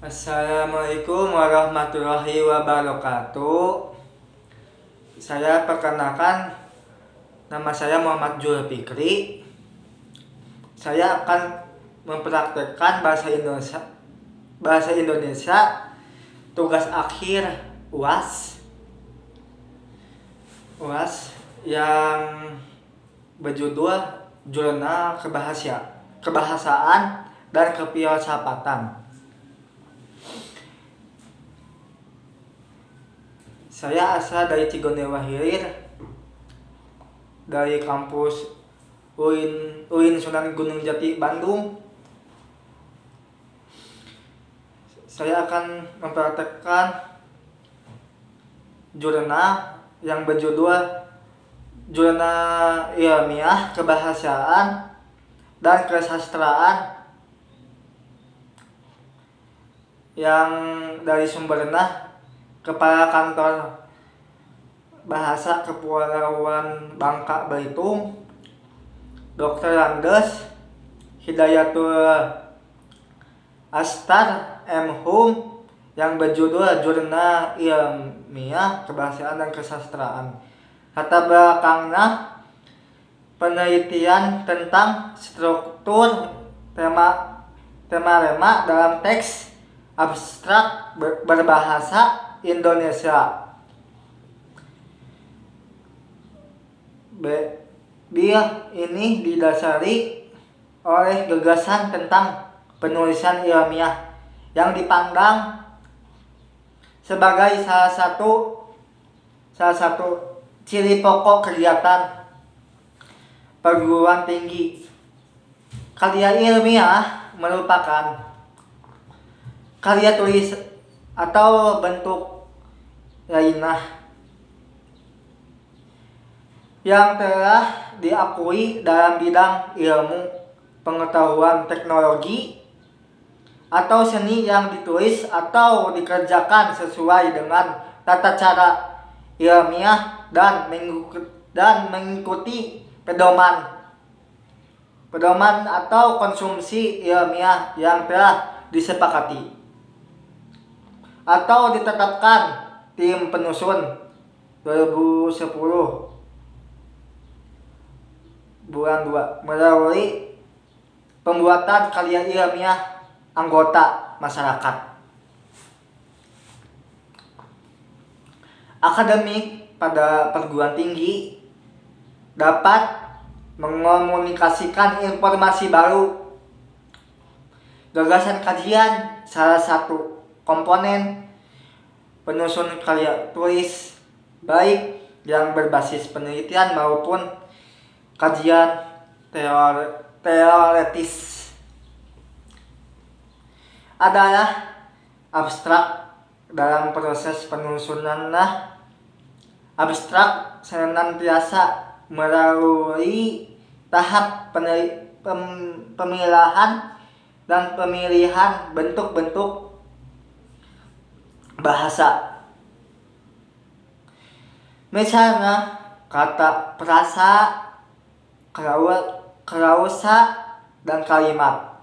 Assalamualaikum warahmatullahi wabarakatuh. Saya perkenalkan, nama saya Muhammad Julfikri. Saya akan mempraktekkan bahasa Indonesia tugas akhir UAS yang berjudul Jurnal Kebahasaan dan Kefilsafatan. Saya asal dari Cigondewa Hilir, dari kampus UIN Sunan Gunung Jati, Bandung. Saya akan mempraktekkan jurnal yang berjudul Jurnal Ilmiah Kebahasaan dan Kesastraan yang dari sumbernya Kepala Kantor Bahasa Kepulauan Bangka Belitung, Dr. Andes Hidayatul Astar M.Hum, yang berjudul Jurnal Ilmiah Kebahasaan dan Kesastraan. Latar belakangnya penelitian tentang struktur tema-tema dalam teks abstrak berbahasa Indonesia. Bill ini didasari oleh gagasan tentang penulisan ilmiah yang dipandang sebagai salah satu ciri pokok kegiatan perguruan tinggi. Karya ilmiah merupakan karya tulis atau bentuk lainnya yang telah diakui dalam bidang ilmu pengetahuan teknologi atau seni yang ditulis atau dikerjakan sesuai dengan tata cara ilmiah dan mengikuti pedoman atau konsumsi ilmiah yang telah disepakati atau ditetapkan tim penyusun 2010 bulan 2 melalui pembuatan karya ilmiah anggota masyarakat. Akademik pada perguruan tinggi dapat mengomunikasikan informasi baru. Gagasan kajian salah satu komponen penyusun karya tulis, baik yang berbasis penelitian maupun kajian teoretis, adalah abstrak. Dalam proses penyusunannya, abstrak senantiasa melalui tahap pemilahan dan pemilihan bentuk-bentuk bahasa. Misalnya kata, frasa, klausa, dan kalimat.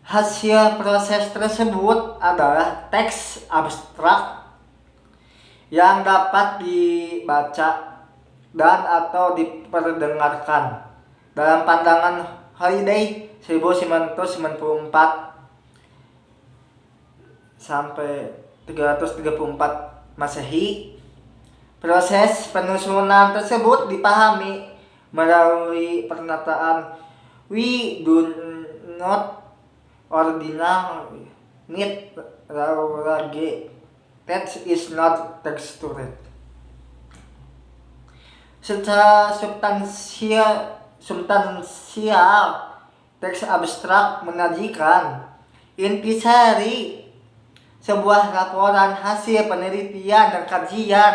Hasil proses tersebut adalah teks abstrak yang dapat dibaca dan atau diperdengarkan. Dalam pandangan Holiday 1994 sampai 334 Masehi, proses penyusunan tersebut dipahami melalui pernyataan "We do not ordinarily need large text is not textured". Secara substansial, teks abstrak menyajikan intisari sebuah laporan hasil penelitian dan kajian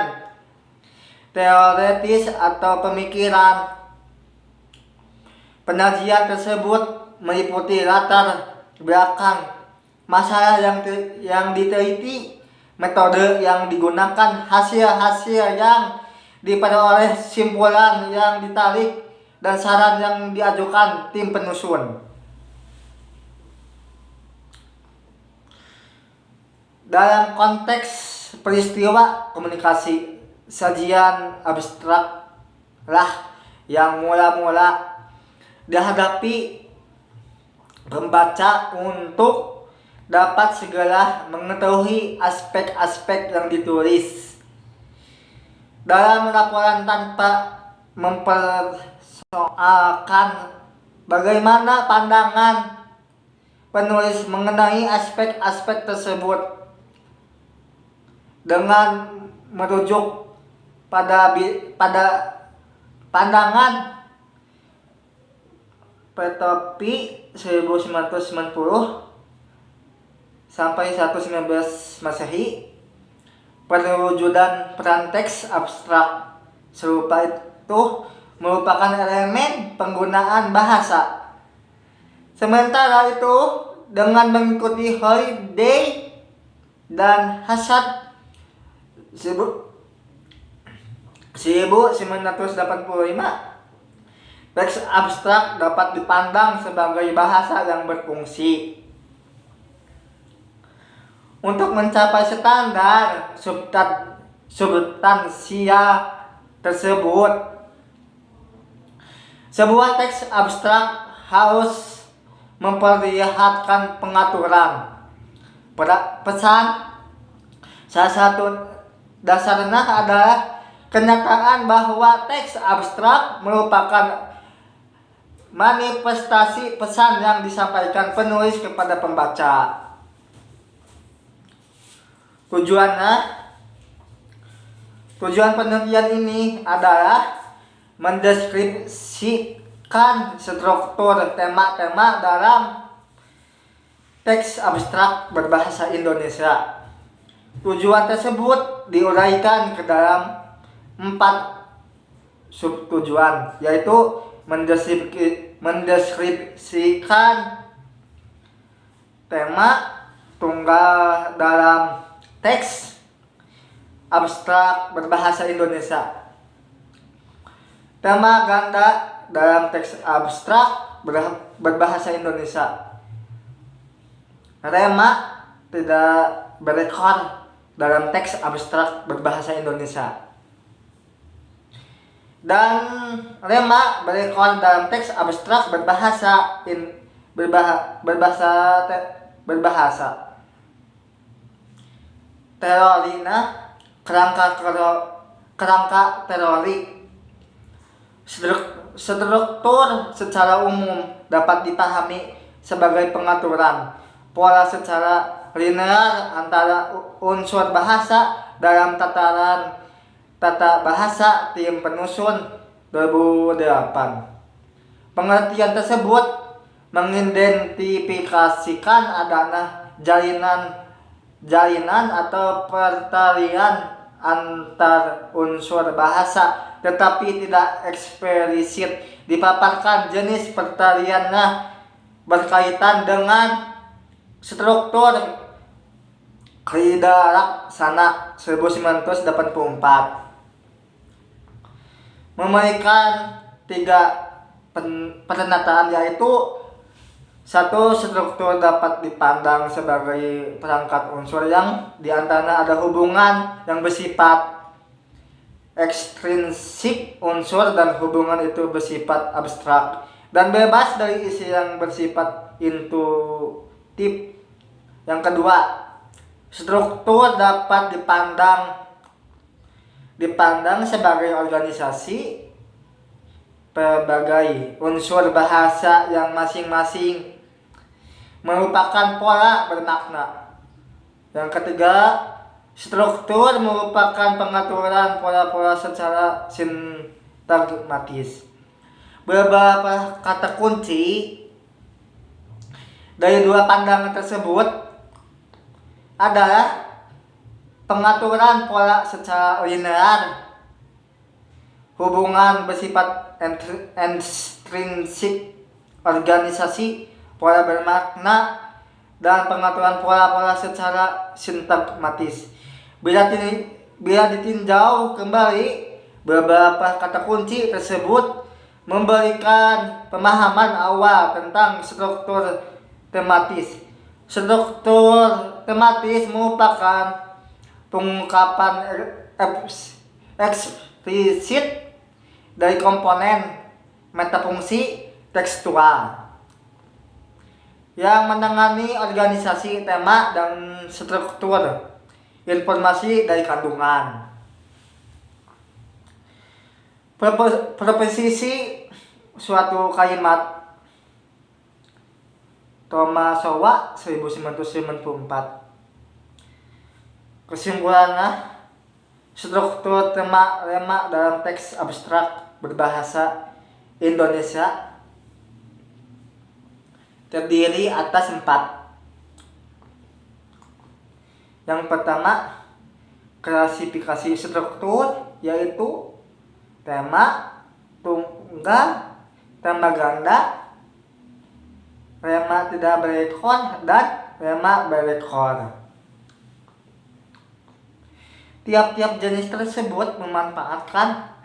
teoretis atau pemikiran. Penyajian tersebut meliputi latar belakang masalah yang diteliti, metode yang digunakan, hasil-hasil yang diperoleh, simpulan yang ditarik, dan saran yang diajukan tim penyusun. dalam konteks peristiwa komunikasi, sajian abstrak lah yang mula-mula dihadapi pembaca untuk dapat segera mengetahui aspek-aspek yang ditulis dalam laporan tanpa mempersoalkan bagaimana pandangan penulis mengenai aspek-aspek tersebut dengan merujuk pada pandangan Petopi 1990 sampai 1919 Masehi. Perwujudan peran teks abstrak serupa itu merupakan elemen penggunaan bahasa. Sementara itu, dengan mengikuti Holiday dan Hassad 1985, teks abstrak dapat dipandang sebagai bahasa yang berfungsi untuk mencapai standar substansia tersebut. Sebuah teks abstrak harus memperlihatkan pengaturan pesan. Salah satu dasarnya adalah kenyataan bahwa teks abstrak merupakan manifestasi pesan yang disampaikan penulis kepada pembaca. Tujuan penelitian ini adalah mendeskripsikan struktur tema-tema dalam teks abstrak berbahasa Indonesia. Tujuan tersebut diuraikan ke dalam 4 subtujuan, yaitu mendeskripsikan tema tunggal dalam teks abstrak berbahasa Indonesia, tema ganda dalam teks abstrak berbahasa Indonesia, rema tidak berekor dalam teks abstrak berbahasa Indonesia, dan rema berekor dalam teks abstrak berbahasa. Teorina kerangka teori. Struktur secara umum dapat dipahami sebagai pengaturan pola secara linear antara unsur bahasa dalam tataran tata bahasa tim penyusun 2008. Pengertian tersebut mengidentifikasikan adanya jalinan atau pertalian antar unsur bahasa, tetapi tidak eksplisit dipaparkan jenis pertaliannya berkaitan dengan struktur Kaidah Laksana 1984. Memberikan 3 pernyataan, yaitu 1. Struktur dapat dipandang sebagai perangkat unsur yang diantaranya ada hubungan yang bersifat ekstrinsik unsur dan hubungan itu bersifat abstrak dan bebas dari isi yang bersifat intuitif. Yang kedua, struktur dapat dipandang sebagai organisasi berbagai unsur bahasa yang masing-masing merupakan pola bermakna. Yang ketiga, struktur merupakan pengaturan pola-pola secara sintagmatis. Beberapa kata kunci dari 2 pandangan tersebut adalah pengaturan pola secara linear, hubungan bersifat ekstrinsik, organisasi, pola bermakna, dan pengaturan pola-pola secara sintagmatis. Bila ditinjau kembali, beberapa kata kunci tersebut memberikan pemahaman awal tentang struktur tematis. Struktur tematis merupakan pengungkapan eksplisit dari komponen metafungsi tekstual yang menangani organisasi tema dan struktur informasi dari kandungan. Proposisi suatu kalimat Tomasowa 1994. Kesimpulannya, struktur tema lema dalam teks abstrak berbahasa Indonesia terdiri atas 4. Yang pertama, klasifikasi struktur, yaitu tema tunggal, tema ganda, rema tidak berekor, dan rema berekor. Tiap-tiap jenis tersebut memanfaatkan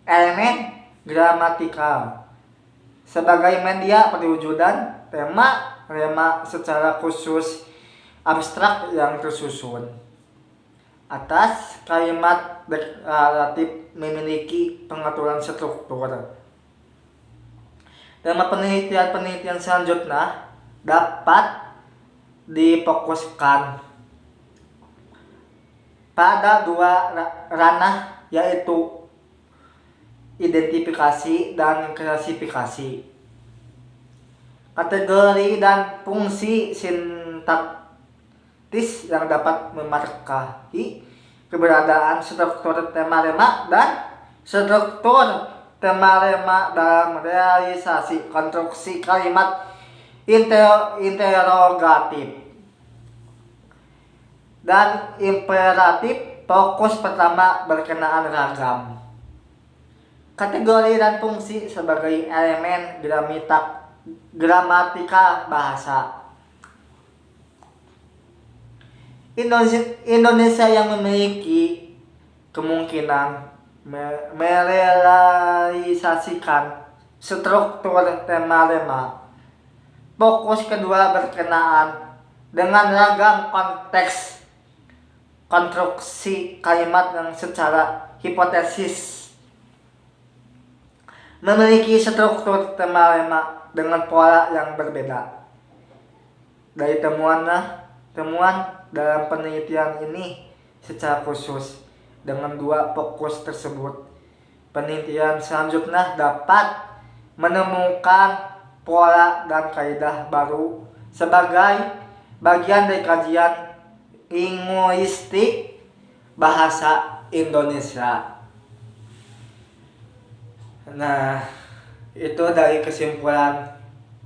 elemen gramatikal sebagai media perwujudan tema rema secara khusus abstrak yang tersusun. Atas kalimat deklaratif memiliki pengaturan struktur. Dalam penelitian selanjutnya dapat difokuskan pada 2 ranah, yaitu identifikasi dan klasifikasi. Kategori dan fungsi sintaktis yang dapat memarkai keberadaan struktur tema rema dan struktur tema rema dalam realisasi konstruksi kalimat interrogatif dan imperatif. Fokus pertama berkenaan ragam. Kategori dan fungsi sebagai elemen gramatikal bahasa. Indonesia yang memiliki kemungkinan merealisasikan struktur tema rema. Fokus kedua berkenaan dengan ragam konteks konstruksi kalimat yang secara hipotesis memiliki struktur tema rema dengan pola yang berbeda. Dari temuan dalam penelitian ini secara khusus dengan 2 fokus tersebut, penelitian selanjutnya dapat menemukan pola dan kaidah baru sebagai bagian dari kajian linguistik bahasa Indonesia. Nah, itu dari kesimpulan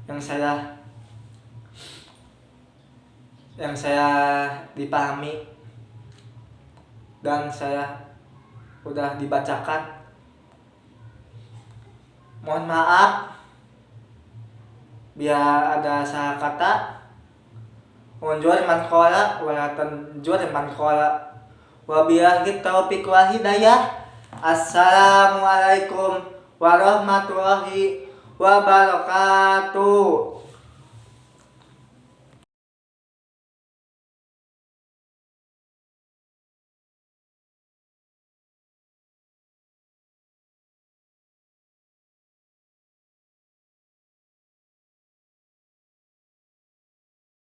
yang saya dipahami dan saya udah dibacakan. Mohon maaf biar ada salah kata. Unjur mankola wala tanjur mankola. Wabillahi taufiq wal hidayah. Assalamualaikum warahmatullahi wabarakatuh.